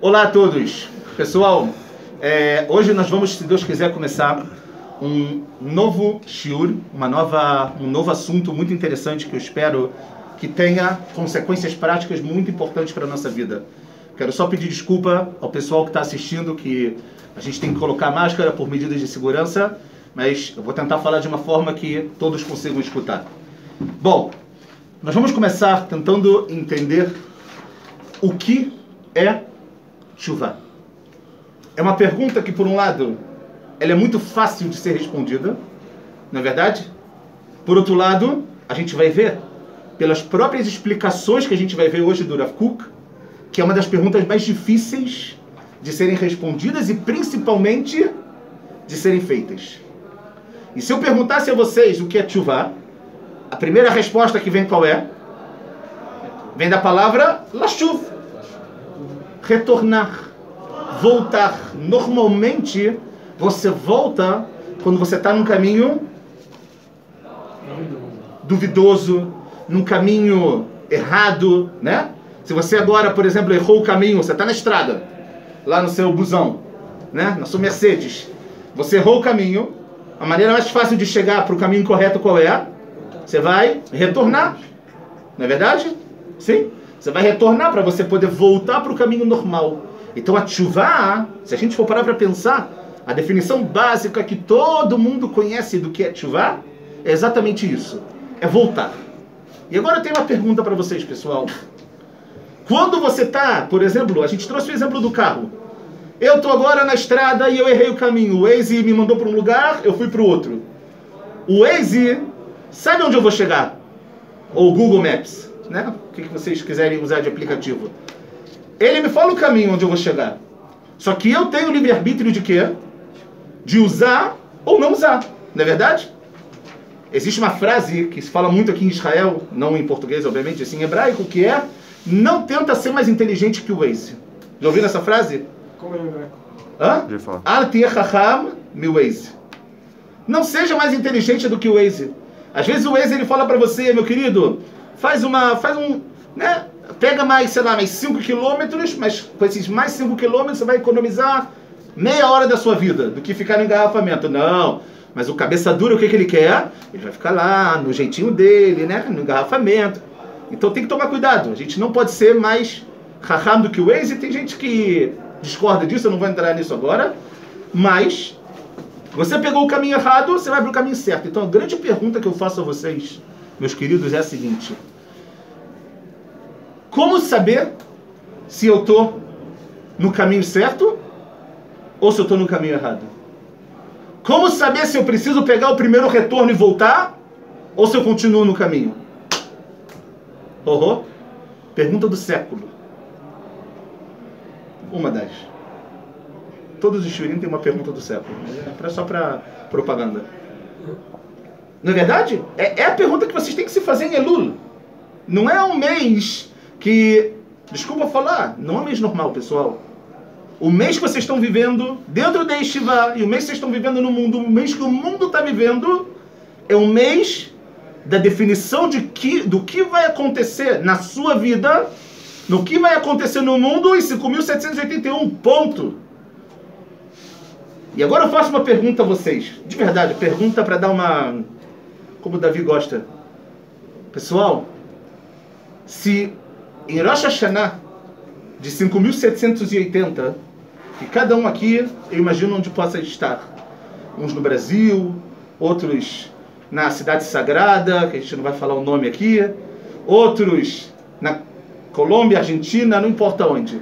Olá a todos. Pessoal, hoje nós vamos, se Deus quiser, começar um novo shiur, um novo assunto muito interessante que eu espero que tenha consequências práticas muito importantes para a nossa vida. Quero só pedir desculpa ao pessoal que está assistindo, que a gente tem que colocar máscara por medidas de segurança, mas eu vou tentar falar de uma forma que todos consigam escutar. Bom, nós vamos começar tentando entender o que é Teshuvah. É uma pergunta que, por um lado, ela é muito fácil de ser respondida, não é verdade? Por outro lado, a gente vai ver, pelas próprias explicações que a gente vai ver hoje do Rav Kook, que é uma das perguntas mais difíceis de serem respondidas e, principalmente, de serem feitas. E se eu perguntasse a vocês o que é Teshuvah, a primeira resposta que vem qual é? Vem da palavra lashuv, retornar, voltar. Normalmente, você volta quando você está num caminho duvidoso, num caminho errado, né? Se você agora, por exemplo, errou o caminho, você está na estrada, lá no seu busão, né? Na sua Mercedes, você errou o caminho, a maneira mais fácil de chegar para o caminho correto qual é? Você vai retornar, não é verdade? Sim? Você vai retornar para você poder voltar para o caminho normal. Então a Teshuvah, se a gente for parar para pensar, a definição básica que todo mundo conhece do que é Teshuvah é exatamente isso, é voltar. E agora eu tenho uma pergunta para vocês, pessoal. Quando você está, por exemplo, a gente trouxe o exemplo do carro. Eu estou agora na estrada e eu errei o caminho. O Waze me mandou para um lugar, eu fui para o outro. O Waze sabe onde eu vou chegar? Ou o Google Maps, né? O que vocês quiserem usar de aplicativo. Ele me fala o caminho onde eu vou chegar. Só que eu tenho o livre-arbítrio de quê? De usar ou não usar. Não é verdade? Existe uma frase que se fala muito aqui em Israel, não em português, obviamente, assim em hebraico, que é: não tenta ser mais inteligente que o Waze. Já ouviram essa frase? Como é em hebraico? Al tiyeh chacham mi Waze. Não seja mais inteligente do que o Waze. Às vezes o Waze ele fala para você, meu querido, pega mais, sei lá, mais 5 quilômetros, mas com esses mais 5 quilômetros você vai economizar meia hora da sua vida, do que ficar no engarrafamento. Não, mas o cabeça dura, o que ele quer? Ele vai ficar lá, no jeitinho dele, né, no engarrafamento. Então tem que tomar cuidado, a gente não pode ser mais raham do que o Waze. Tem gente que discorda disso, eu não vou entrar nisso agora, mas você pegou o caminho errado, você vai para o caminho certo. Então a grande pergunta que eu faço a vocês, meus queridos, é a seguinte: como saber se eu estou no caminho certo ou se eu estou no caminho errado? Como saber se eu preciso pegar o primeiro retorno e voltar ou se eu continuo no caminho? Pergunta do século. Uma das. Todos os shiurim têm uma pergunta do século. Só para propaganda. Não é verdade? É a pergunta que vocês têm que se fazer em Elul. Não é um mês que... Desculpa falar, não é um mês normal, pessoal. O mês que vocês estão vivendo dentro da Yeshiva e o mês que vocês estão vivendo no mundo, o mês que o mundo está vivendo, é um mês da definição do que vai acontecer na sua vida, no que vai acontecer no mundo em 5.781, ponto. E agora eu faço uma pergunta a vocês, de verdade, pergunta para dar uma... como o Davi gosta. Pessoal, se em Rosh Hashanah de 5.780, que cada um aqui, eu imagino onde possa estar, uns no Brasil, outros na Cidade Sagrada, que a gente não vai falar o nome aqui, outros na Colômbia, Argentina, não importa onde.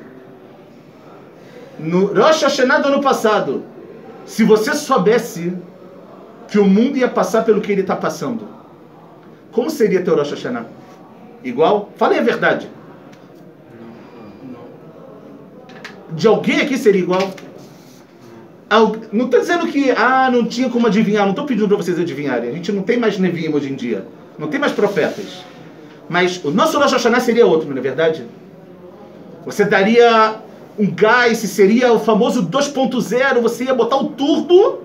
No Rosh Hashanah do ano passado, se você soubesse que o mundo ia passar pelo que ele está passando, como seria teu Rosh Hashanah? Igual? Falei a verdade. De alguém aqui seria igual? Não estou dizendo que não tinha como adivinhar, não estou pedindo para vocês adivinharem. A gente não tem mais Neviim hoje em dia, não tem mais profetas. Mas o nosso Rosh Hashanah seria outro, não é verdade? Você daria um gás, seria o famoso 2.0, você ia botar o turbo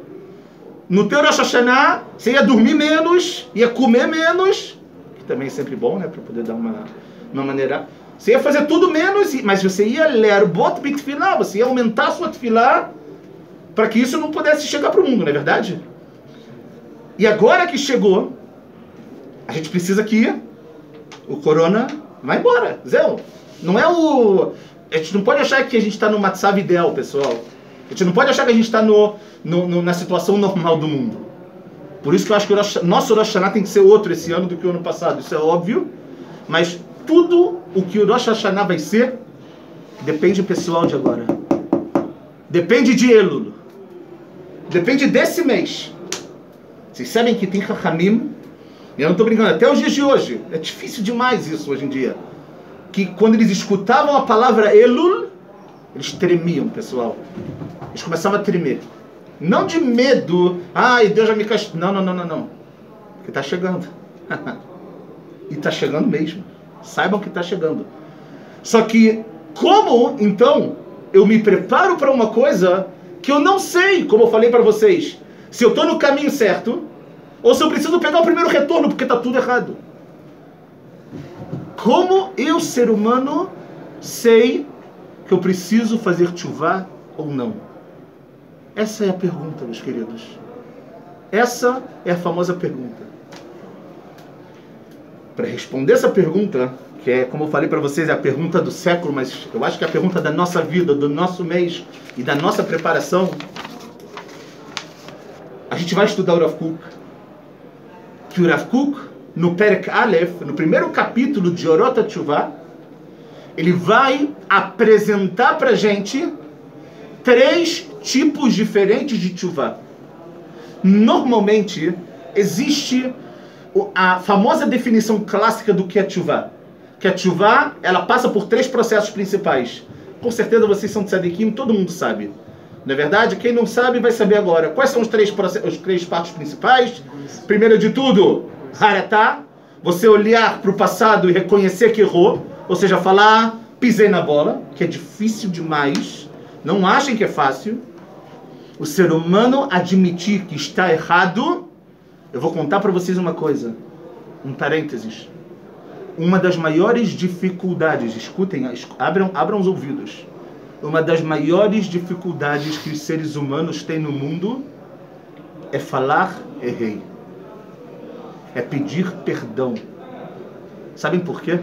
no teu Rosh Hashanah, você ia dormir menos, ia comer menos, que também é sempre bom, né, para poder dar uma maneira. Você ia fazer tudo menos, mas você ia ler bot bitfilá, você ia aumentar a sua tefilá para que isso não pudesse chegar para o mundo, não é verdade? E agora que chegou, a gente precisa que o corona vá embora. Zé, não é o... A gente não pode achar que a gente está no matzav ideal, pessoal. A gente não pode achar que a gente está na situação normal do mundo. Por isso que eu acho que o nosso Rosh Hashanah tem que ser outro esse ano do que o ano passado. Isso é óbvio. Mas tudo o que o Rosh Hashanah vai ser depende pessoal de agora. Depende de Elul. Depende desse mês. Vocês sabem que tem Chachamim, eu não estou brincando, até os dias de hoje, é difícil demais isso hoje em dia, que quando eles escutavam a palavra Elul, eles tremiam, pessoal. Eles começavam a tremer. Não de medo, ai, Deus já me castigou. Não, não, não, não, não. Porque está chegando. E está chegando mesmo. Saibam que está chegando. Só que, como, então, eu me preparo para uma coisa que eu não sei, como eu falei para vocês, se eu estou no caminho certo, ou se eu preciso pegar o primeiro retorno, porque está tudo errado. Como eu, ser humano, sei que eu preciso fazer tchuvá ou não? Essa é a pergunta, meus queridos. Essa é a famosa pergunta. Para responder essa pergunta, que é, como eu falei para vocês, é a pergunta do século, mas eu acho que é a pergunta da nossa vida, do nosso mês e da nossa preparação, a gente vai estudar o Rav Kook. Que o Rav Kook, no Perek Aleph, no primeiro capítulo de Orot HaTshuvah, ele vai apresentar para a gente 3 tipos diferentes de tchuvá. Normalmente, existe a famosa definição clássica do que é tchuvá. Que a tchuvá, ela passa por 3 processos principais. Com certeza vocês são de tzadikim, todo mundo sabe. Não é verdade? Quem não sabe vai saber agora. Quais são os 3 partes principais? Primeiro de tudo, haratá, você olhar para o passado e reconhecer que errou, ou seja, falar, pisei na bola, que é difícil demais. Não achem que é fácil. O ser humano admitir que está errado. Eu vou contar para vocês uma coisa, um parênteses. Uma das maiores dificuldades, escutem, abram os ouvidos. Uma das maiores dificuldades que os seres humanos têm no mundo é falar errei. É pedir perdão. Sabem por quê?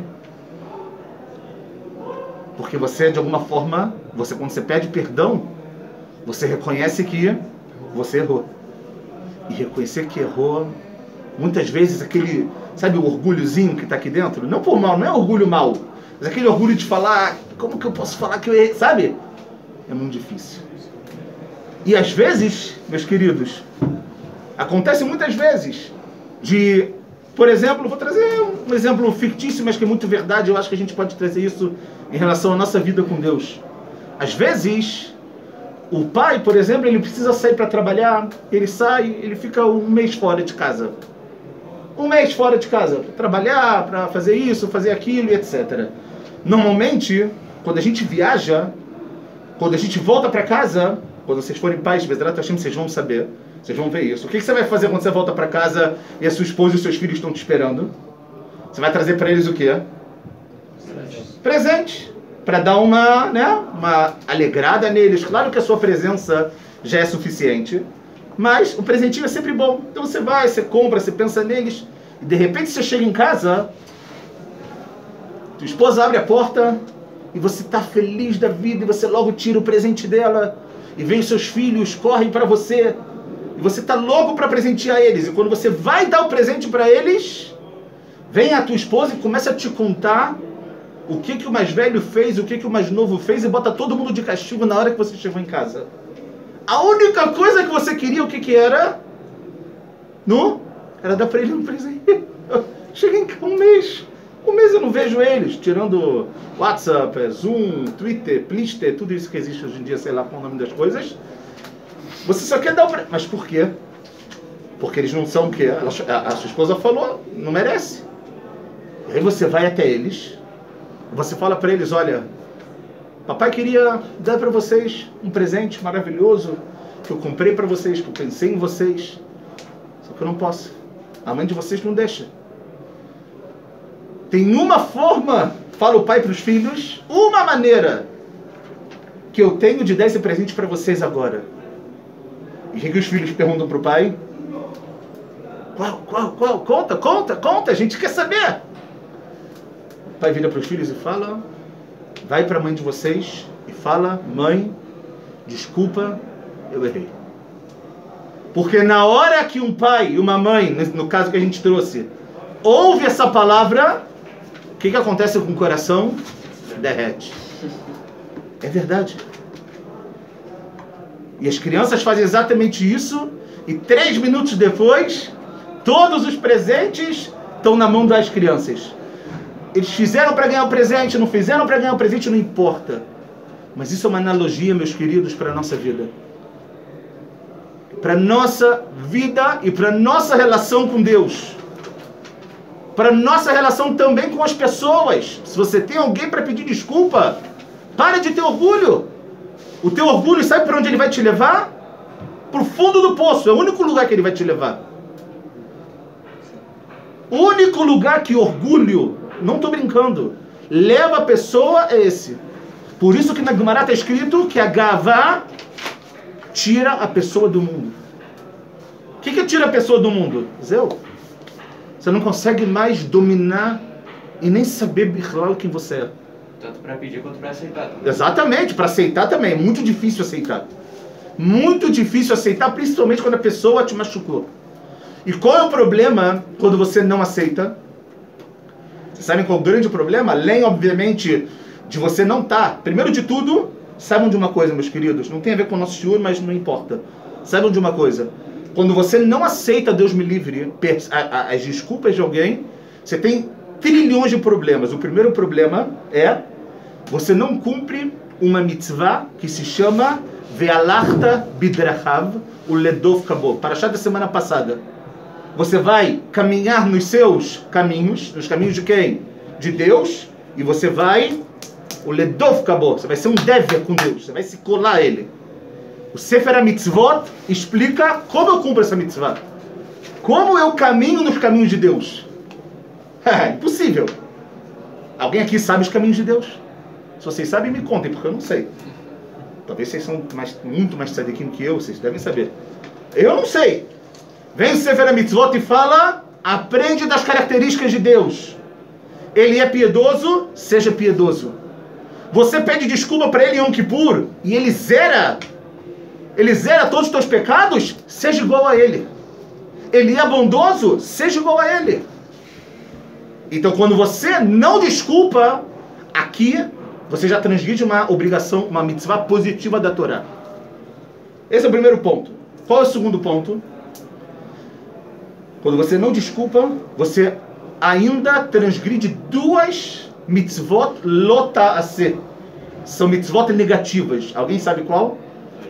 Porque você, de alguma forma, quando você pede perdão, você reconhece que você errou. E reconhecer que errou, muitas vezes aquele, sabe o orgulhozinho que está aqui dentro? Não por mal, não é orgulho mal, mas aquele orgulho de falar, como que eu posso falar que eu errei, sabe? É muito difícil. E às vezes, meus queridos, acontece muitas vezes de, por exemplo, vou trazer um exemplo fictício, mas que é muito verdade, eu acho que a gente pode trazer isso em relação à nossa vida com Deus. Às vezes, o pai, por exemplo, ele precisa sair para trabalhar, ele sai, ele fica um mês fora de casa. Um mês fora de casa, para trabalhar, para fazer isso, fazer aquilo, etc. Normalmente, quando a gente viaja, quando a gente volta para casa, quando vocês forem pais, vocês vão saber, vocês vão ver isso. O que você vai fazer quando você volta para casa e a sua esposa e os seus filhos estão te esperando? Você vai trazer para eles o quê? Presente. Para dar uma alegrada neles. Claro que a sua presença já é suficiente, mas o presentinho é sempre bom. Então você vai, você compra, você pensa neles, e de repente você chega em casa, tua esposa abre a porta, e você está feliz da vida, e você logo tira o presente dela, e vem seus filhos, correm para você, e você está louco para presentear eles, e quando você vai dar o presente para eles, vem a tua esposa e começa a te contar o que o mais velho fez, o que o mais novo fez, e bota todo mundo de castigo na hora que você chegou em casa. A única coisa que você queria, o que era? Era dar para ele um presente. Cheguei em casa um mês eu não vejo eles, tirando WhatsApp, Zoom, Twitter, Plister, tudo isso que existe hoje em dia, sei lá qual é o nome das coisas. Você só quer dar o presente. Mas por quê? Porque eles não são o quê? A sua esposa falou, não merece. E aí você vai até eles, você fala para eles, olha, papai queria dar para vocês um presente maravilhoso que eu comprei para vocês, que eu pensei em vocês, só que eu não posso. A mãe de vocês não deixa. Tem uma forma, fala o pai para os filhos, uma maneira que eu tenho de dar esse presente para vocês agora. E o que os filhos perguntam para o pai? Qual? Conta, a gente quer saber. O pai vira para os filhos e fala, vai para a mãe de vocês e fala, mãe, desculpa, eu errei. Porque na hora que um pai e uma mãe, no caso que a gente trouxe, ouve essa palavra, o que acontece com o coração? Derrete. É verdade. E as crianças fazem exatamente isso, e 3 minutos depois, todos os presentes estão na mão das crianças. Eles fizeram para ganhar o presente, não fizeram para ganhar o presente, não importa. Mas isso é uma analogia, meus queridos, para a nossa vida. Para a nossa vida e para a nossa relação com Deus. Para a nossa relação também com as pessoas. Se você tem alguém para pedir desculpa, para de ter orgulho. O teu orgulho, sabe para onde ele vai te levar? Para o fundo do poço. É o único lugar que ele vai te levar. O único lugar que orgulho, não estou brincando, leva a pessoa é esse. Por isso que na Gemara está escrito que a Gavá tira a pessoa do mundo. O que tira a pessoa do mundo? Zéu. Você não consegue mais dominar e nem saber quem você é. Tanto para pedir quanto para aceitar também. Exatamente, para aceitar também. É muito difícil aceitar. Muito difícil aceitar, principalmente quando a pessoa te machucou. E qual é o problema quando você não aceita? Vocês sabem qual é o grande problema? Além, obviamente, de você não estar. Primeiro de tudo, saibam de uma coisa, meus queridos. Não tem a ver com o nosso Senhor, mas não importa. Saibam de uma coisa. Quando você não aceita, Deus me livre, as desculpas de alguém, você tem trilhões de problemas. O primeiro problema é você não cumpre uma mitzvah que se chama Ve'alachta bidrachav uledov kabo. Parashá da semana passada. Você vai caminhar nos seus caminhos, nos caminhos de quem? De Deus, e você vai uledov kabo. Você vai ser um devia com Deus, você vai se colar a Ele. O Sefer HaMitzvot explica como eu cumpro essa mitzvah. Como eu caminho nos caminhos de Deus. É impossível. Alguém aqui sabe os caminhos de Deus? Se vocês sabem, me contem, porque eu não sei. Talvez vocês são muito mais tzadikim que eu, vocês devem saber. Eu não sei. Vem o Sefer HaMitzvot e fala, aprende das características de Deus. Ele é piedoso, seja piedoso. Você pede desculpa para ele em Yom Kippur, e ele zera todos os teus pecados, seja igual a ele. Ele é bondoso, seja igual a ele. Então, quando você não desculpa, aqui você já transgride uma obrigação, uma mitzvah positiva da Torá. Esse é o primeiro ponto. Qual é o segundo ponto? Quando você não desculpa, você ainda transgride 2 mitzvot lota'aseh. São mitzvot negativas. Alguém sabe qual?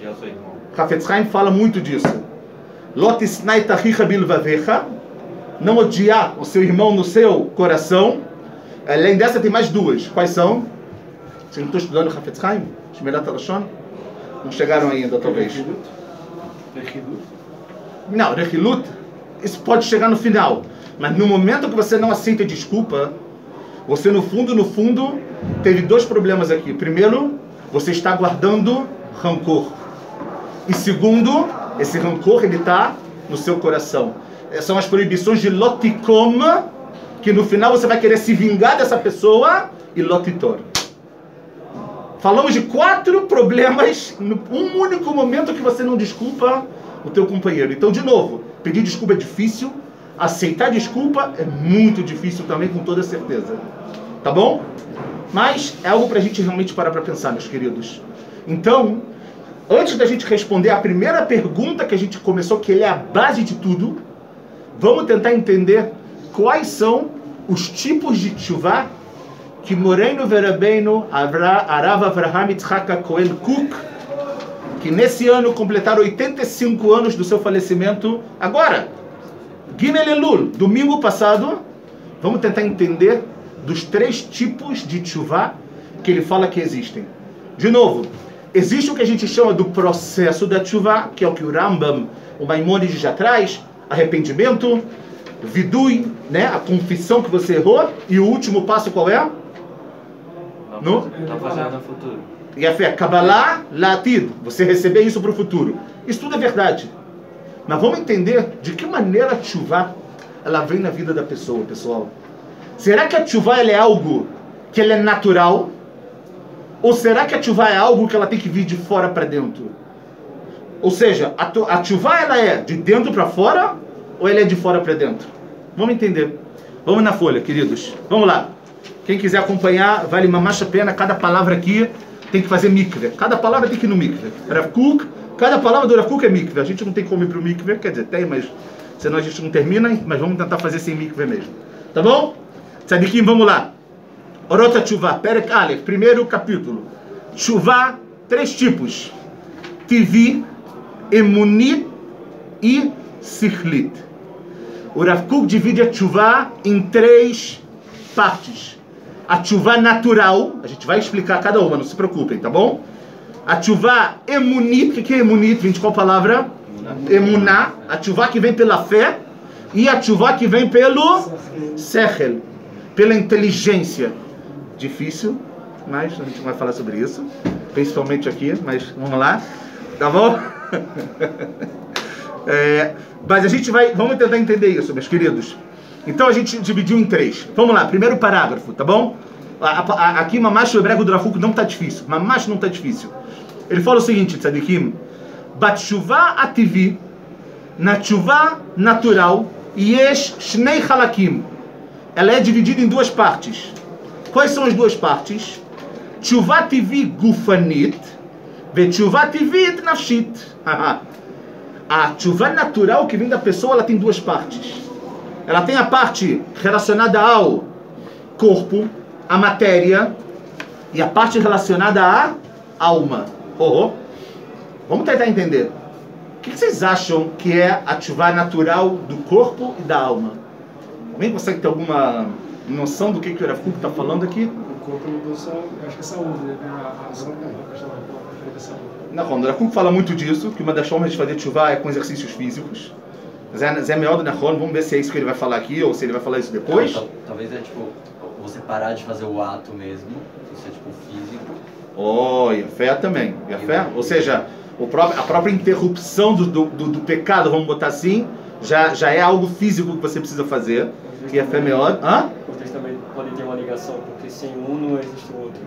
Eu sou irmão. Hafetz Haim fala muito disso. Lotisnai tachicha bilvavecha. Não odiar o seu irmão no seu coração. Além dessa tem mais 2. Quais são? Vocês não estão estudando Hafetz Haim? Shmirat HaLashon? Não chegaram ainda, talvez. Rechilut? Não, Rechilut, isso pode chegar no final. Mas no momento que você não aceita desculpa, você no fundo, teve 2 problemas aqui. Primeiro, você está guardando rancor. E segundo, esse rancor ele está no seu coração. São as proibições de lotikom, que no final você vai querer se vingar dessa pessoa, e lotitor. Falamos de 4 problemas num único momento que você não desculpa o teu companheiro. Então, de novo, pedir desculpa é difícil, aceitar desculpa é muito difícil também, com toda certeza. Tá bom? Mas é algo para a gente realmente parar para pensar, meus queridos. Então, antes da gente responder a primeira pergunta que a gente começou, que é a base de tudo, vamos tentar entender quais são os tipos de tshuvá que Moreinu Verabeinu Arav Avraham Yitzhak Cohen Cook, que nesse ano completaram 85 anos do seu falecimento, agora, Gimel Elul, domingo passado, vamos tentar entender dos 3 tipos de tshuvá que ele fala que existem. De novo, existe o que a gente chama do processo da tshuvá, que é o que o Rambam, o Maimônides já traz, arrependimento, vidui, né? A confissão que você errou. E o último passo qual é? Não fazendo no futuro. E a fé, Kabbalah Latid, você receber isso para o futuro. Isso tudo é verdade. Mas vamos entender de que maneira a tchuvá ela vem na vida da pessoa, pessoal. Será que a tchuvá ela é algo que ela é natural? Ou será que a tchuvá é algo que ela tem que vir de fora para dentro? Ou seja, a tchuvá ela é de dentro para fora ou ela é de fora para dentro? Vamos entender. Vamos na folha, queridos. Vamos lá. Quem quiser acompanhar, vale mais a pena. Cada palavra aqui tem que fazer mikve. Cada palavra tem que ir no mikve. Rav Kook, cada palavra do Rav Kook é mikve. A gente não tem como ir para o mikve, quer dizer, tem, mas senão a gente não termina, mas vamos tentar fazer sem mikve mesmo. Tá bom? Tzadikim, vamos lá. Orot HaTshuvah, Perek Aleph, primeiro capítulo. Tshuvah, 3 tipos. Tivi, Emunit e Sichlit. O Rav Kook divide a Tshuvah em 3 partes. A Tshuvah natural, a gente vai explicar cada uma, não se preocupem, tá bom? A Tshuvah Emunit, o que é Emunit? Vem de qual palavra? Emuná. A Tshuvah que vem pela fé e a Tshuvah que vem pelo Sechel, pela inteligência. Difícil, mas a gente vai falar sobre isso, principalmente aqui, mas vamos lá, tá bom? Mas a gente vamos tentar entender isso, meus queridos. Então a gente dividiu em 3. Vamos lá, primeiro parágrafo, tá bom? Aqui, mamash, o hebraico do Rav Kook não tá difícil. Mamash não tá difícil. Ele fala o seguinte, tzadikim. Bat tshuvah ativi, na tshuvah natural, yesh shnei halakim. Ela é dividida em 2 partes. Quais são as 2 partes? Tshuvah tivi gufanit, ve tshuvah tivit nafshit. A tshuvah natural que vem da pessoa, ela tem 2 partes. Ela tem a parte relacionada ao corpo, à matéria, e a parte relacionada à alma. Vamos tentar entender. O que vocês acham que é a tshuvah natural do corpo e da alma? Alguém consegue ter alguma noção do que o Rav Kook está falando aqui? O corpo não só, acho que é saúde, né? A razão da saúde. Não, o Rav Kook fala muito disso, que uma das formas de fazer tshuvah é com exercícios físicos. Zé Meod Nahon, vamos ver se é isso que ele vai falar aqui ou se ele vai falar isso depois. Não, talvez é tipo, você parar de fazer o ato mesmo, isso é tipo físico. E a fé também. E a fé? Ou seja, a própria interrupção do pecado, vamos botar assim, já é algo físico que você precisa fazer. Que a fé Meod. Vocês também podem ter uma ligação, porque sem um não existe o outro,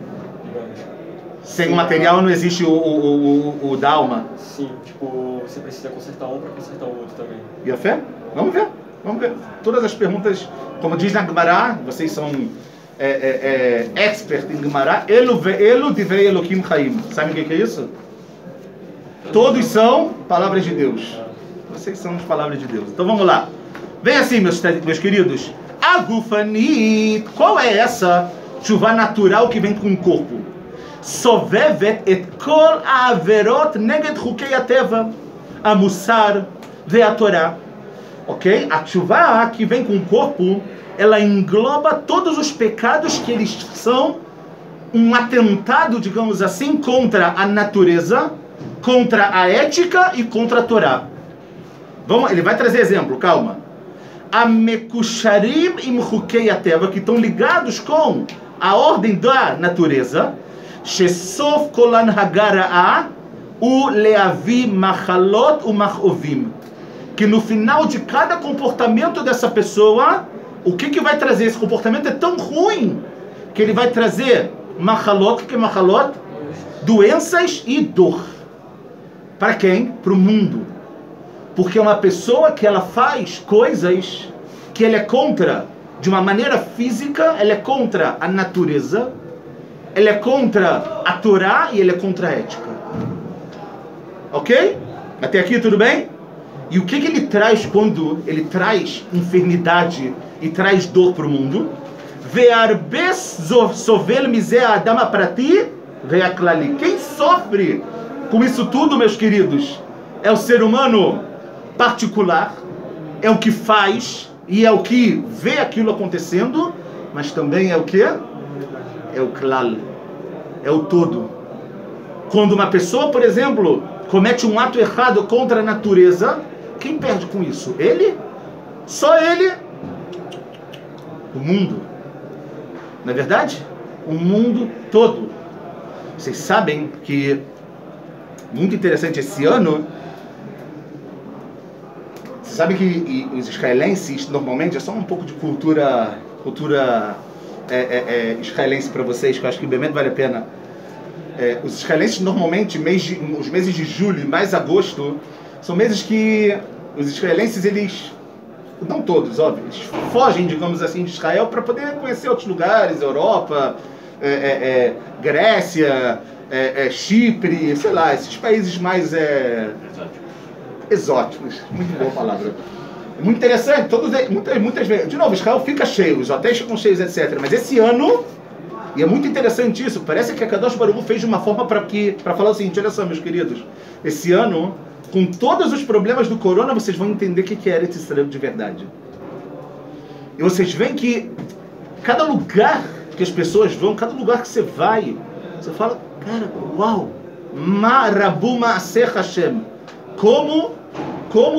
digamos. Sem o material não existe o da alma. Sim, tipo, você precisa consertar um para consertar o outro também. E a fé? Vamos ver. Todas as perguntas, como diz na Gemara, vocês são expert em Gemara. Elu divrei Elokim Chaim. Sabem o que é isso? Todos são palavras de Deus. Vocês são as palavras de Deus. Então vamos lá. Vem assim, meus queridos. Agufanit. Qual é essa tshuvah natural que vem com o corpo? Sovevet et kol ha'averot neged chukei hateva, amussar ve'atorá. Ok? A tshuvah que vem com o corpo, ela engloba todos os pecados que eles são um atentado, digamos assim, contra a natureza, contra a ética e contra a Torá. Ele vai trazer exemplo, calma. Amekusharim im chukei hateva, que estão ligados com a ordem da natureza. Shesof kolan hagara'a u leavi machalot u machovim. Que no final de cada comportamento dessa pessoa, o que vai trazer? Esse comportamento é tão ruim que ele vai trazer machalot. O que é machalot? Doenças e dor. Para quem? Para o mundo. Porque é uma pessoa que ela faz coisas que ela é contra, de uma maneira física, ela é contra a natureza, ele é contra a Torá e ele é contra a ética. Ok? Até aqui tudo bem? E o que ele traz quando ele traz enfermidade e traz dor para o mundo? Ve'arbes sovel mizeh adam aprati ve'aklali. Quem sofre com isso tudo, meus queridos, é o ser humano particular, é o que faz e é o que vê aquilo acontecendo, mas também é o que? É o klal, é o todo. Quando uma pessoa, por exemplo, comete um ato errado contra a natureza, quem perde com isso? Ele? Só ele o mundo. Não é verdade? O mundo todo. Vocês sabem que, muito interessante, esse ano, vocês sabem que os israelenses, normalmente, é só um pouco de cultura israelense para vocês, que eu acho que bem vale a pena. Os israelenses, normalmente, os meses de julho e mais agosto, são meses que os israelenses, eles, não todos, óbvio, eles fogem, digamos assim, de Israel para poder conhecer outros lugares, Europa, Grécia, Chipre, sei lá, esses países mais exóticos. Muito boa palavra. Muito interessante, muitas vezes, de novo, Israel fica cheio, os hotéis ficam cheios, etc. Mas esse ano, e é muito interessante isso, parece que a Kadosh Baruch Hu fez de uma forma para falar o seguinte: olha só, meus queridos, esse ano, com todos os problemas do corona, vocês vão entender o que é Eretz Israel de verdade. E vocês veem que cada lugar que as pessoas vão, cada lugar que você vai, você fala, cara, uau, Marabu Ma'aseh Hashem, como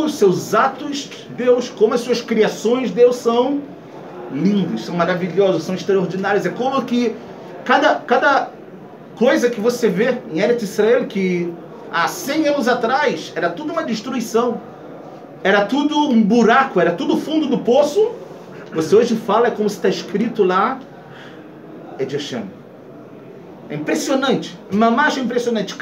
os seus atos, Deus, como as suas criações, Deus, são lindos, são maravilhosos, são extraordinários. É como que cada coisa que você vê em Eretz Israel, que há 100 anos atrás era tudo uma destruição, era tudo um buraco, era tudo o fundo do poço, você hoje fala, é como se está escrito lá, é de Hashem. É impressionante, mamacha impressionante.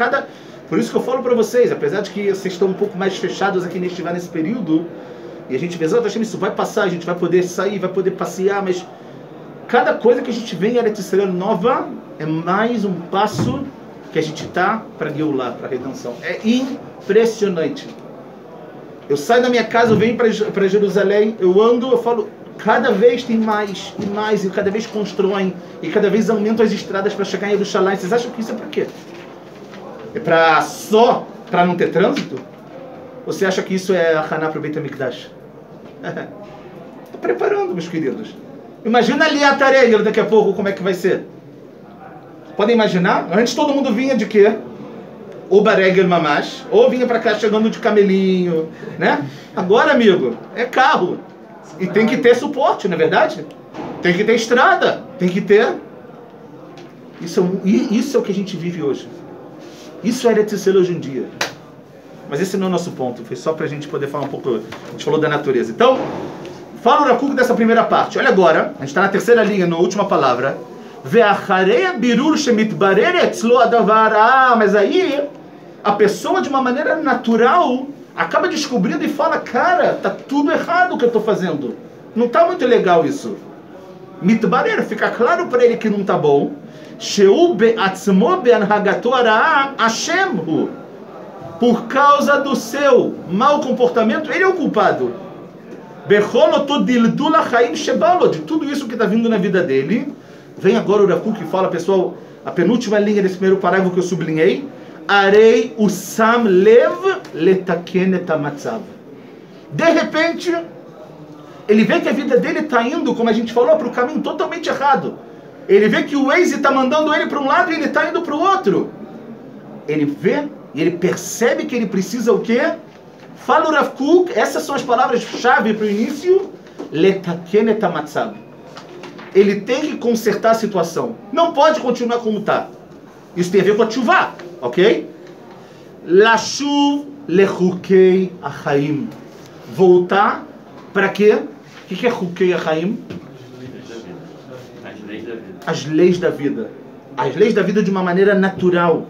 Por isso que eu falo para vocês, apesar de que vocês estão um pouco mais fechados aqui nesse período, e a gente vê, isso vai passar, a gente vai poder sair, vai poder passear, mas cada coisa que a gente vê em Eretz Israel nova é mais um passo que a gente está para Geulah, para a redenção. É impressionante. Eu saio da minha casa, eu venho para Jerusalém, eu ando, eu falo, cada vez tem mais e mais, e cada vez constroem, e cada vez aumentam as estradas para chegar em Jerusalém. Vocês acham que isso é para quê? É só para não ter trânsito? Ou você acha que isso é a Haná para o Beit HaMikdash? Estou preparando, meus queridos. Imagina ali a Tareia daqui a pouco, como é que vai ser. Podem imaginar? Antes todo mundo vinha de quê? Ou Baregel Mamash, ou vinha para cá chegando de camelinho, né? Agora, amigo, é carro. E tem que ter suporte, não é verdade? Tem que ter estrada, tem que ter... Isso é o que a gente vive hoje. Isso é Eretz Israel hoje em dia. Mas esse não é o nosso ponto. Foi só para a gente poder falar um pouco. A gente falou da natureza. Então, fala o Rakuk dessa primeira parte. Olha agora, a gente está na terceira linha, na última palavra. Mas aí, a pessoa de uma maneira natural acaba descobrindo e fala, cara, tá tudo errado o que eu estou fazendo. Não está muito legal isso. Mitbarer, fica claro para ele que não está bom. Por causa do seu mau comportamento, ele é o culpado. De tudo isso que está vindo na vida dele. Vem agora o Rakuk que fala, pessoal, a penúltima linha desse primeiro parágrafo que eu sublinhei. Arei usam lev letaken et hamatzav. De repente, ele vê que a vida dele está indo, como a gente falou, para o caminho totalmente errado. Ele vê que o Waze está mandando ele para um lado e ele está indo para o outro. Ele vê e ele percebe que ele precisa o quê? Fala o Rav Kook, essas são as palavras-chave para o início. Letaken et hamatzav. Ele tem que consertar a situação. Não pode continuar como está. Isso tem a ver com a tchuvá, ok? Lashuv lechukei achaim. Voltar para quê? O que é chukei achaim? As leis da vida. As leis da vida de uma maneira natural.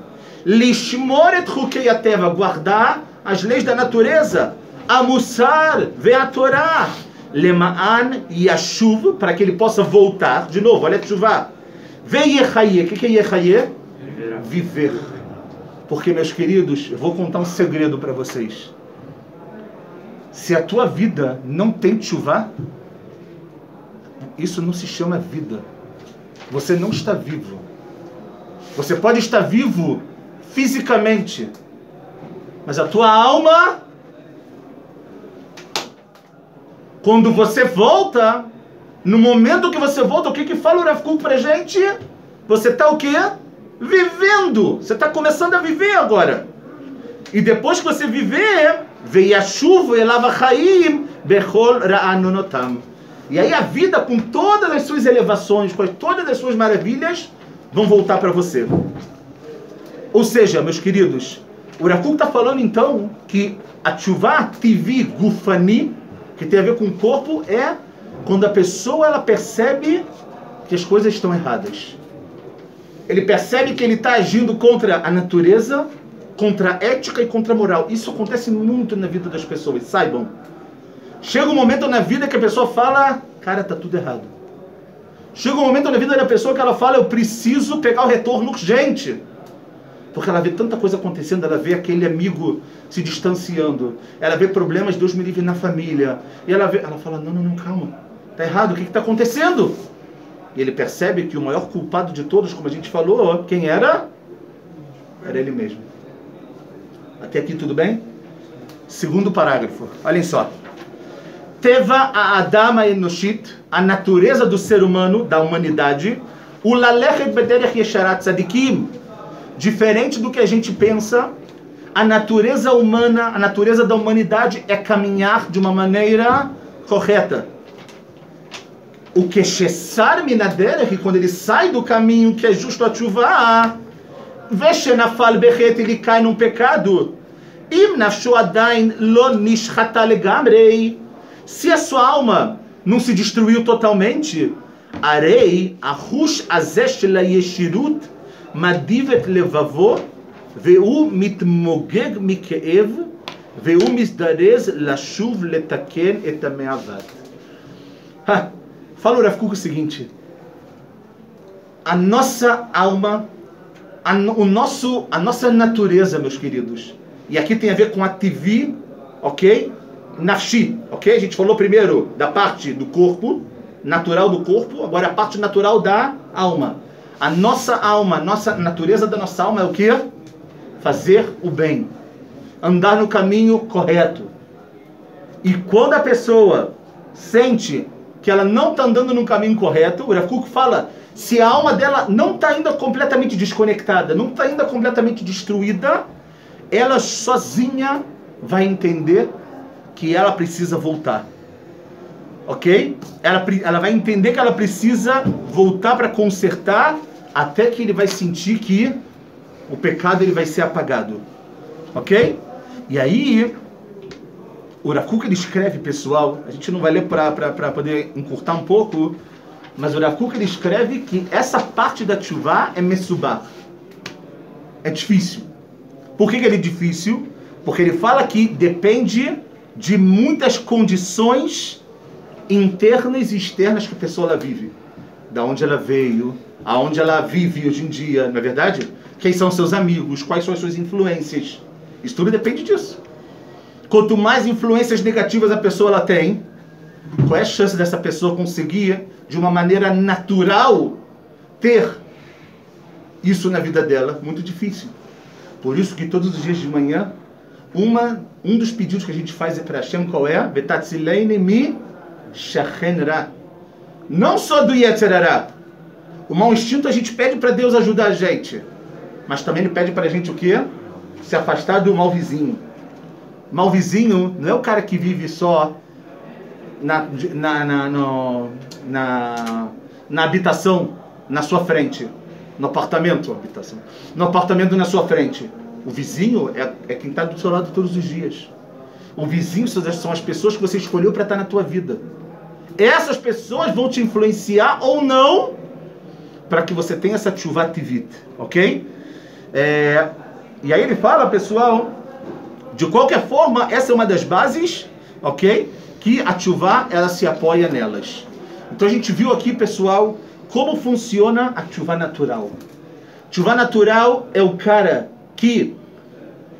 Lishmor et chukei ateva. Guardar as leis da natureza. Amusar ve'atorah. Lema'an yashuv. Para que ele possa voltar. De novo, olha a tchuvá. Ve'yechaye. O que é yechaye? Viver. Porque, meus queridos, eu vou contar um segredo para vocês. Se a tua vida não tem tchuvá, isso não se chama vida. Você não está vivo. Você pode estar vivo fisicamente, mas a tua alma, quando você volta, no momento que você volta, o que fala o Rav Kook pra gente? Você está o quê? Vivendo. Você está começando a viver agora. E depois que você viver, veio a chuva e lava chaim bechol ra'anunotam. E aí a vida, com todas as suas elevações, com todas as suas maravilhas, vão voltar para você. Ou seja, meus queridos, o Rav Kook está falando então que a tchuvá tivi gufani, que tem a ver com o corpo, é quando a pessoa ela percebe que as coisas estão erradas. Ele percebe que ele está agindo contra a natureza, contra a ética e contra a moral. Isso acontece muito na vida das pessoas, saibam. Chega um momento na vida que a pessoa fala, cara, tá tudo errado. Chega um momento na vida da pessoa que ela fala, eu preciso pegar o retorno urgente. Porque ela vê tanta coisa acontecendo, ela vê aquele amigo se distanciando, ela vê problemas, Deus me livre, na família. E ela fala, não, calma, tá errado, o que está acontecendo? E ele percebe que o maior culpado de todos, como a gente falou, quem era? Era ele mesmo. Até aqui tudo bem? Segundo parágrafo, olhem só. Teva a Adama Enoshit, a natureza do ser humano, da humanidade, o Lalechet Bederech Yesharat Tzadikim, diferente do que a gente pensa, a natureza humana, a natureza da humanidade é caminhar de uma maneira correta. O que Shesar Minaderech, quando ele sai do caminho que é justo a tchuvá, Veshenafal Bechet, ele cai num pecado. Im nafshu adain lo nishchata legamrei, se a sua alma não se destruiu totalmente, arei ahush azesh la yeshirut madivet levavo ve'u mitmogeg mikeev ve'u misdarez lashuv letaken et ameavat. Fala o Rav Kook o seguinte: a nossa alma, a nossa natureza, meus queridos, e aqui tem a ver com a TV, ok? Nafshi, ok? A gente falou primeiro da parte do corpo, natural do corpo, agora a parte natural da alma. A nossa alma, a nossa natureza da nossa alma é o quê? Fazer o bem, andar no caminho correto. E quando a pessoa sente que ela não está andando no caminho correto, o Rav Kook fala, se a alma dela não está ainda completamente desconectada, não está ainda completamente destruída, ela sozinha vai entender que ela precisa voltar. Ok? Ela vai entender que ela precisa voltar para consertar, até que ele vai sentir que o pecado ele vai ser apagado. Ok? E aí, o Rav Kook ele escreve, pessoal, a gente não vai ler para poder encurtar um pouco, mas o Rav Kook ele escreve que essa parte da tchuvá é mesubá. É difícil. Por que ele é difícil? Porque ele fala que depende de muitas condições internas e externas que a pessoa ela vive. Da onde ela veio, aonde ela vive hoje em dia, não é verdade? Quem são seus amigos, quais são as suas influências. Isso tudo depende disso. Quanto mais influências negativas a pessoa ela tem, qual é a chance dessa pessoa conseguir, de uma maneira natural, ter isso na vida dela? Muito difícil. Por isso que todos os dias de manhã, um dos pedidos que a gente faz é para Hashem, qual é? Betatzileini mi shachenra. Não só do Yetzerará. O mau instinto a gente pede para Deus ajudar a gente, mas também ele pede para a gente o quê? Se afastar do mau vizinho. Mau vizinho não é o cara que vive só na habitação, na sua frente, no apartamento, no apartamento na sua frente. O vizinho é quem está do seu lado todos os dias. O vizinho são as pessoas que você escolheu para estar na tua vida. Essas pessoas vão te influenciar ou não para que você tenha essa tchuvá tivit, ok? E aí ele fala, pessoal, de qualquer forma, essa é uma das bases, ok? Que a tchuvá, ela se apoia nelas. Então a gente viu aqui, pessoal, como funciona a tchuvá natural. Tchuvá natural é o cara que,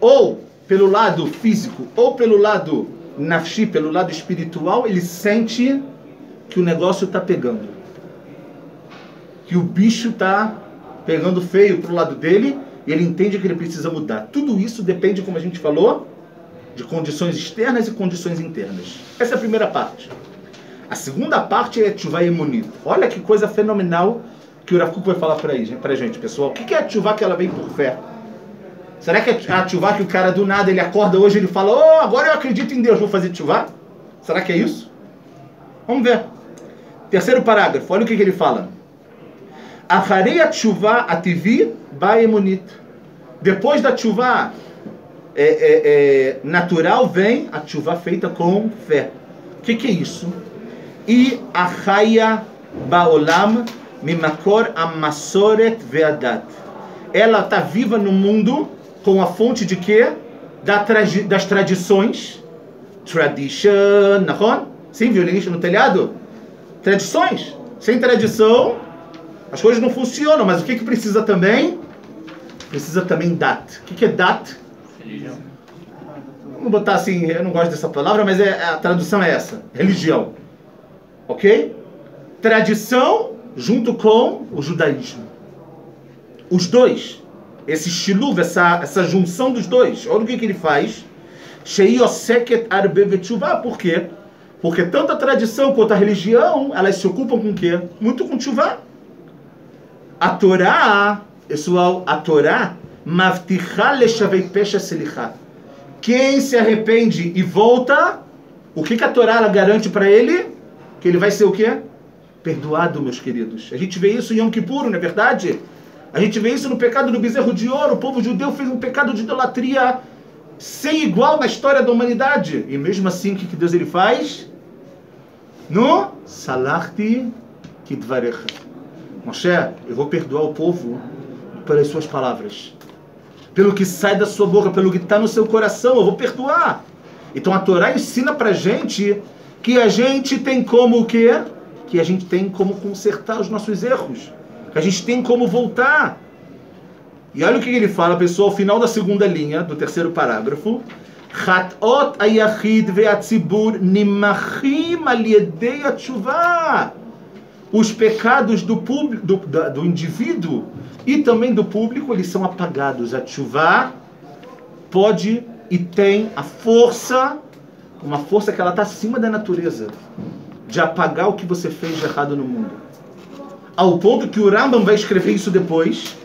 ou pelo lado físico, ou pelo lado nafshi, pelo lado espiritual, ele sente que o negócio está pegando. Que o bicho está pegando feio pro lado dele, e ele entende que ele precisa mudar. Tudo isso depende, como a gente falou, de condições externas e condições internas. Essa é a primeira parte. A segunda parte é tchuvá emunit. Olha que coisa fenomenal que o Rav Kook vai falar pra gente, pessoal. O que é a tchuvá que ela vem por fé? Será que é a tchuvá que o cara do nada, ele acorda hoje e ele fala, agora eu acredito em Deus, vou fazer tchuvá? Será que é isso? Vamos ver. Terceiro parágrafo, olha o que ele fala. Acharei atshuvah ativi ba emunit. Depois da tshuvah natural vem a tshuvah feita com fé. O que é isso? E achaya baolam mimakor amasoret ve'adat. Ela está viva no mundo com a fonte de quê? Das tradições. Tradition, nahon? Sim, violinista no telhado? Tradições. Sem tradição, as coisas não funcionam. Mas o que precisa também? Precisa também dat. O que é dat? Religião. Vamos botar assim, eu não gosto dessa palavra, mas a tradução é essa. Religião. Ok? Tradição junto com o judaísmo. Os dois. Esse shiluv, essa junção dos dois. Olha o que ele faz. Por quê? Porque tanto a tradição quanto a religião, elas se ocupam com o quê? Muito com tshuvah. A Torá, pessoal, a Torá, mavticha leshavei pesha selichá. Quem se arrepende e volta, o que a Torá ela garante para ele? Que ele vai ser o quê? Perdoado, meus queridos. A gente vê isso em Yom Kippur, não é verdade? A gente vê isso no pecado do bezerro de ouro. O povo judeu fez um pecado de idolatria sem igual na história da humanidade. E mesmo assim, o que Deus ele faz? No salachti kidvarecha. Moshe, eu vou perdoar o povo pelas suas palavras. Pelo que sai da sua boca, pelo que está no seu coração, eu vou perdoar. Então a Torá ensina pra gente que a gente tem como o quê? Que a gente tem como consertar os nossos erros. Que a gente tem como voltar. E olha o que ele fala, pessoal, ao final da segunda linha, do terceiro parágrafo. Chatot ayachid ve'atzibur nimachim al yedei atshuvah. Os pecados do indivíduo e também do público, eles são apagados. A tshuvah pode e tem a força, uma força que ela está acima da natureza, de apagar o que você fez de errado no mundo. Ao ponto que o Rambam vai escrever isso depois,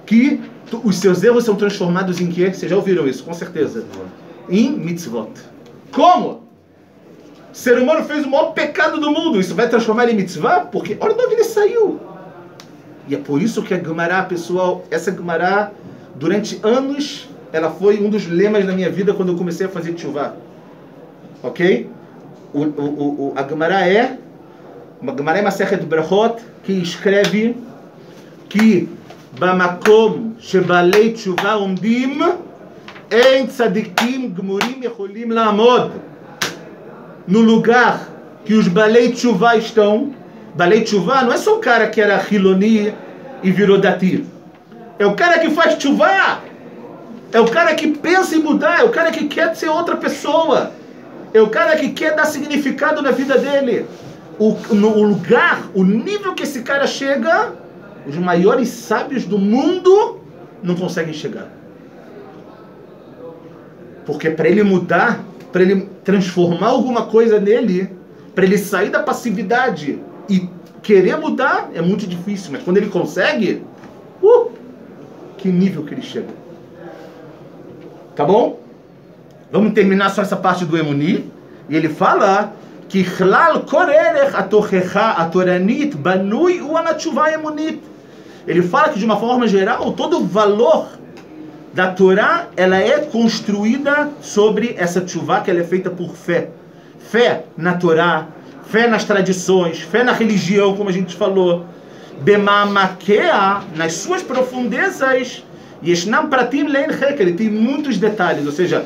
que os seus erros são transformados em quê? Vocês já ouviram isso, com certeza. Em mitzvot. Como? O ser humano fez o maior pecado do mundo. Isso vai transformar ele em mitzvah? Porque olha de onde ele saiu. E é por isso que a Gemara, pessoal, essa Gemara, durante anos, ela foi um dos lemas da minha vida quando eu comecei a fazer tshuvah. Ok? A Gemara é uma Gemara em Masechet Brachot, que escreve que Bamakom shebalei tshuvah omdim en tzadikim gmurim yecholim la'amod. No lugar que os balei tshuvah estão, balei tshuvah não é só o cara que era hiloni e virou dati. É o cara que faz tshuvah. É o cara que pensa em mudar. É o cara que quer ser outra pessoa. É o cara que quer dar significado na vida dele. No lugar, o nível que esse cara chega, os maiores sábios do mundo não conseguem chegar. Porque para ele mudar, para ele transformar alguma coisa nele, para ele sair da passividade e querer mudar, é muito difícil. Mas quando ele consegue, que nível que ele chega. Tá bom? Vamos terminar só essa parte do Emuni. E ele fala que ele fala que de uma forma geral, todo o valor da Torá, ela é construída sobre essa tshuvah que ela é feita por fé. Fé na Torá, fé nas tradições, fé na religião, como a gente falou. Bemamakea, nas suas profundezas, yeshnam pratim lein heker, ele tem muitos detalhes. Ou seja,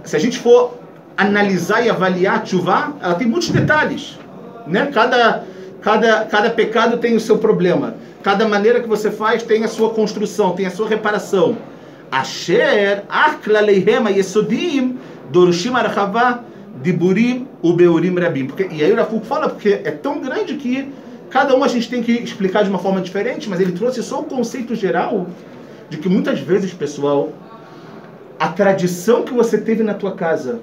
se a gente for analisar e avaliar a tshuvah, ela tem muitos detalhes, né? Cada pecado tem o seu problema. Cada maneira que você faz tem a sua construção, tem a sua reparação. Asher achlalehema yesodim dorushim archavah diburim ubeurim rabim. E aí o Rav Kook fala porque é tão grande que cada um a gente tem que explicar de uma forma diferente, mas ele trouxe só o conceito geral de que muitas vezes, pessoal, a tradição que você teve na tua casa,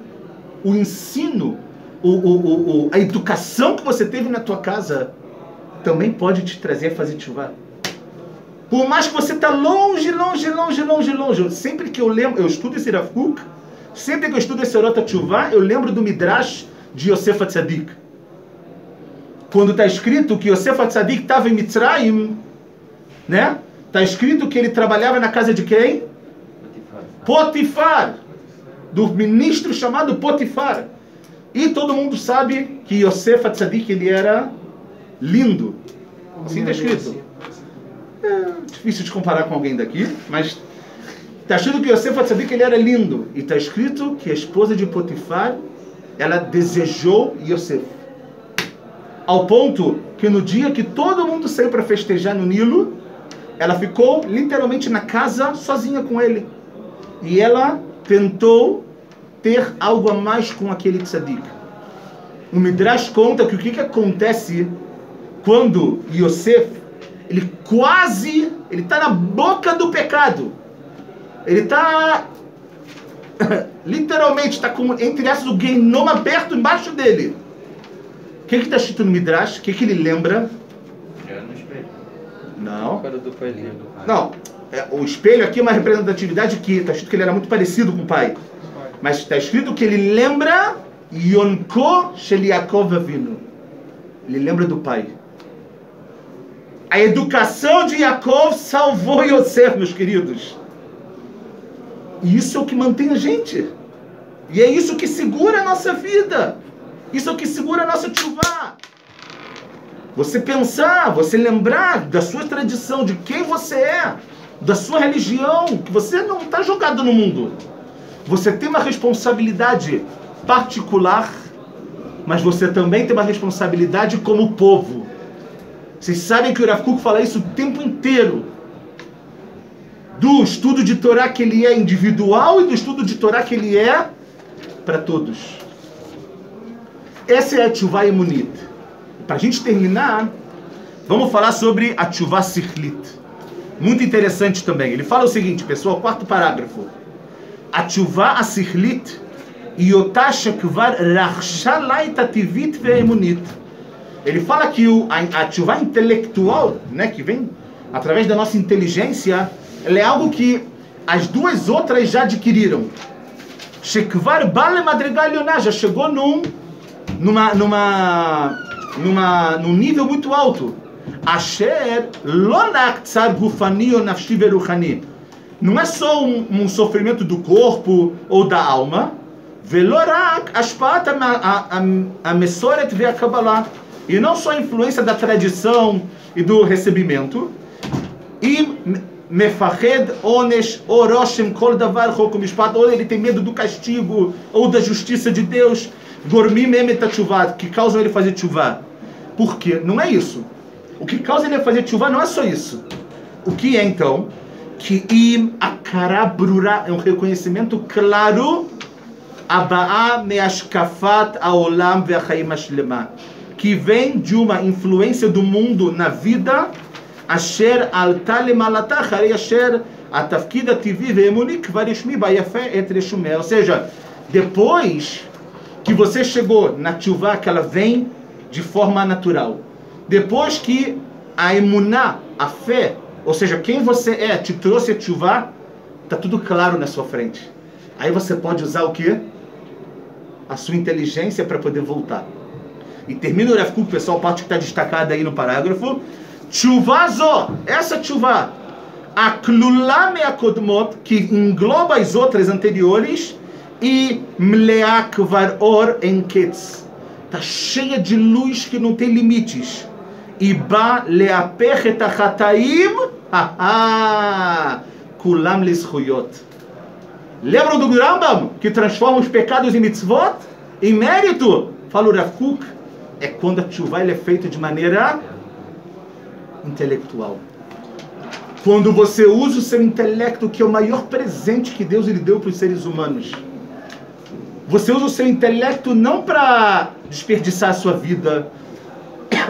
o ensino, a educação que você teve na tua casa, também pode te trazer a fazer tshuvah. Por mais que você está longe. Sempre que eu lembro, eu estudo esse Rav Kook, sempre que eu estudo esse Orot HaTshuvah, eu lembro do Midrash de Yosef HaTzadik. quando está escrito que Yosef Atzadik estava em Mitzrayim, né? Está escrito que ele trabalhava na casa de quem? Potifar, do ministro chamado Potifar. E todo mundo sabe que Yosef Atzadik, ele era lindo. Assim está escrito. É difícil de comparar com alguém daqui, mas está escrito que Yosef Atzadik, ele era lindo. E está escrito que a esposa de Potifar, ela desejou Yosef. Ao ponto que no dia que todo mundo saiu para festejar no Nilo, ela ficou literalmente na casa sozinha com ele. E ela tentou ter algo a mais com aquele tzadik. O Midrash conta que o que acontece quando Yosef, ele está na boca do pecado. Ele está, literalmente, está com, entre aspas, o Gehinnom aberto embaixo dele. O que está escrito no Midrash? O que ele lembra? No espelho. Não. Do pai dele. Não. O espelho aqui é uma representatividade que está escrito que ele era muito parecido com o pai. Mas está escrito que ele lembra Yonko Shel Yaakov Avinu. Ele lembra do pai. A educação de Yaakov salvou Yosef, meus queridos. E isso é o que mantém a gente. E é isso que segura a nossa vida. Isso é o que segura a nossa tchuvá. Você pensar, você lembrar da sua tradição, de quem você é, da sua religião, que você não está jogado no mundo. Você tem uma responsabilidade particular, mas você também tem uma responsabilidade como povo. Vocês sabem que o Rav Kook fala isso o tempo inteiro. Do estudo de Torá que ele é individual e do estudo de Torá que ele é para todos. Essa é a Tchuvá Emunit. Para a gente terminar, vamos falar sobre a Tchuvá Sikhlit. Muito interessante também. Ele fala o seguinte, pessoal, quarto parágrafo. A Tchuvá Sikhlit Yotá Shekvar Rachsha Laita Tivit Ve'emunit. Ele fala que a Tchuvá intelectual, né, que vem através da nossa inteligência, ela é algo que as duas outras já adquiriram. Shekvar Bale Madrigal Yoná, já chegou num nível muito alto. Asher Lonak Tsar Gufani ou Nafshi Veruchani. Não é só um sofrimento do corpo ou da alma. Velorak Ashpat Amesoret Ve'akabalah. E não só a influência da tradição e do recebimento. E Mefahed Onesh Oroshem Kol Davar Chok Mishpat. Ou ele tem medo do castigo ou da justiça de Deus. Gormim Emet Tchuvá, que causam ele fazer tchuvá. Por quê? Não é isso. O que causa ele fazer tchuvá não é só isso. O que é então? Que im akara brura é um reconhecimento claro, abaa meashkafat aolam ve'chaim ashlema, que vem de uma influência do mundo na vida, asher alta lemalata acharei asher atafkid ativi ve'emuni kvar yishmi bayafé et reshumé. Ou seja, depois que você chegou na tchuvá, que ela vem de forma natural. Depois que a emuná, a fé, ou seja, quem você é, te trouxe a tchuvá, está tudo claro na sua frente. Aí você pode usar o quê? A sua inteligência para poder voltar. E termina o Rav Kook, pessoal, a parte que está destacada aí no parágrafo. Tchuvá zo, essa tchuvá, a klulá me'akodmot, que engloba as outras anteriores, e mleá kvar or enketz, está cheia de luz que não tem limites. E ba leapech et achataim kulam lizchuyot. Lembram do Rambam que transforma os pecados em mitzvot, em mérito? Fala o Rav Kook, é quando a tchuvá é feita de maneira intelectual. Quando você usa o seu intelecto, que é o maior presente que Deus lhe deu para os seres humanos. Você usa o seu intelecto não para desperdiçar a sua vida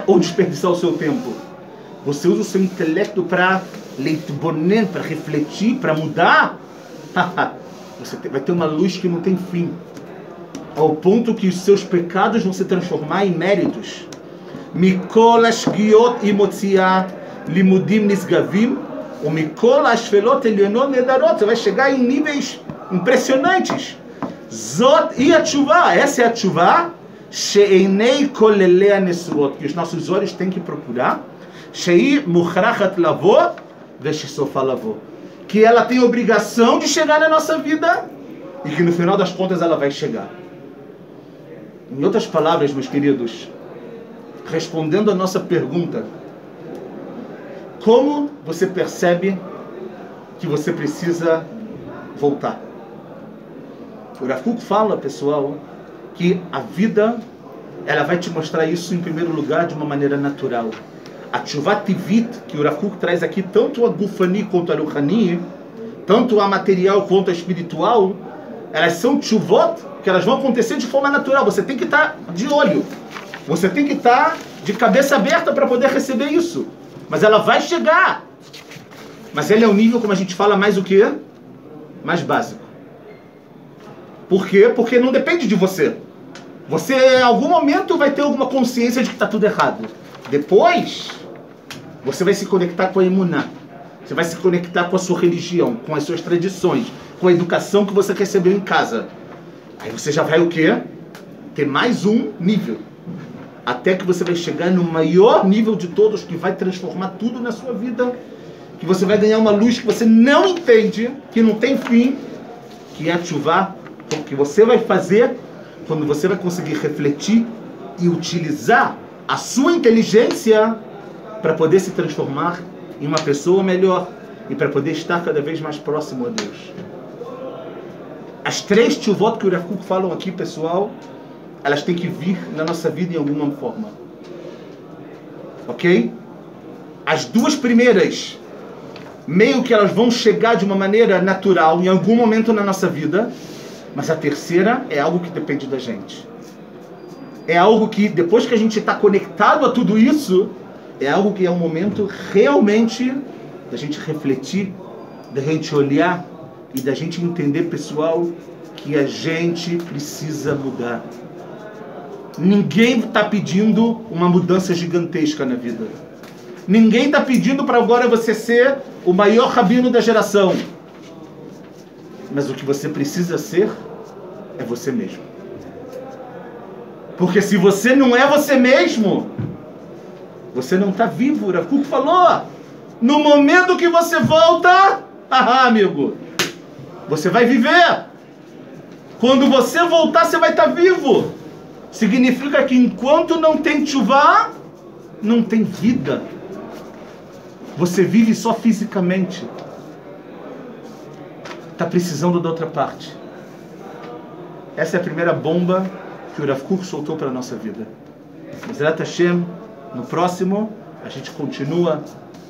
ou desperdiçar o seu tempo. Você usa o seu intelecto para leitbonen, para refletir, para mudar. Você vai ter uma luz que não tem fim, ao ponto que os seus pecados vão se transformar em méritos. Mikol ashgiot imotziat limudim nisgavim o mikol ashfelot elionot nedarot. Você vai chegar em níveis impressionantes. Zot e a tchuvá, essa é a tchuvá, She'einei kolelei nesuot, que os nossos olhos têm que procurar, Shei muchrachat lavô, veshisofa lavô, que ela tem a obrigação de chegar na nossa vida e que no final das contas ela vai chegar. Em outras palavras, meus queridos, respondendo a nossa pergunta, como você percebe que você precisa voltar? O Rav Kook fala, pessoal, que a vida, ela vai te mostrar isso em primeiro lugar de uma maneira natural. A Tshuva Tivit, que o Rav Kook traz aqui, tanto a Gufani quanto a Ruhani, tanto a material quanto a espiritual, elas são Tshuvot que elas vão acontecer de forma natural. Você tem que estar de olho, você tem que estar de cabeça aberta para poder receber isso. Mas ela vai chegar. Mas ele é um nível, como a gente fala, mais o quê? Mais básico. Por quê? Porque não depende de você. Você, em algum momento, vai ter alguma consciência de que está tudo errado. Depois, você vai se conectar com a Emuná. Você vai se conectar com a sua religião, com as suas tradições, com a educação que você recebeu em casa. Aí você já vai o quê? Ter mais um nível. Até que você vai chegar no maior nível de todos, que vai transformar tudo na sua vida. Que você vai ganhar uma luz que você não entende, que não tem fim, que é a Tshuvá, que você vai fazer quando você vai conseguir refletir e utilizar a sua inteligência para poder se transformar em uma pessoa melhor e para poder estar cada vez mais próximo a Deus. As 3 tshuvot que o Rav Kook falam aqui, pessoal, elas têm que vir na nossa vida em alguma forma. Ok? As 2 primeiras, meio que elas vão chegar de uma maneira natural em algum momento na nossa vida, mas a terceira é algo que depende da gente. É algo que, depois que a gente está conectado a tudo isso, é algo que é um momento realmente da gente refletir, da gente olhar e da gente entender, pessoal, que a gente precisa mudar. Ninguém está pedindo uma mudança gigantesca na vida. Ninguém está pedindo para agora você ser o maior rabino da geração. Mas o que você precisa ser é você mesmo. Porque se você não é você mesmo, você não está vivo. O Rav Kook falou, no momento que você volta, amigo, você vai viver. Quando você voltar, você vai estar vivo. Significa que enquanto não tem tshuvá, não tem vida. Você vive só fisicamente. Está precisando da outra parte. Essa é a primeira bomba que o Rav Kook soltou para a nossa vida. Bezrat Hashem, no próximo, a gente continua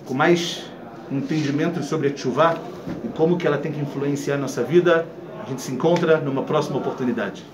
com mais entendimento sobre a tshuvá e como que ela tem que influenciar a nossa vida. A gente se encontra numa próxima oportunidade.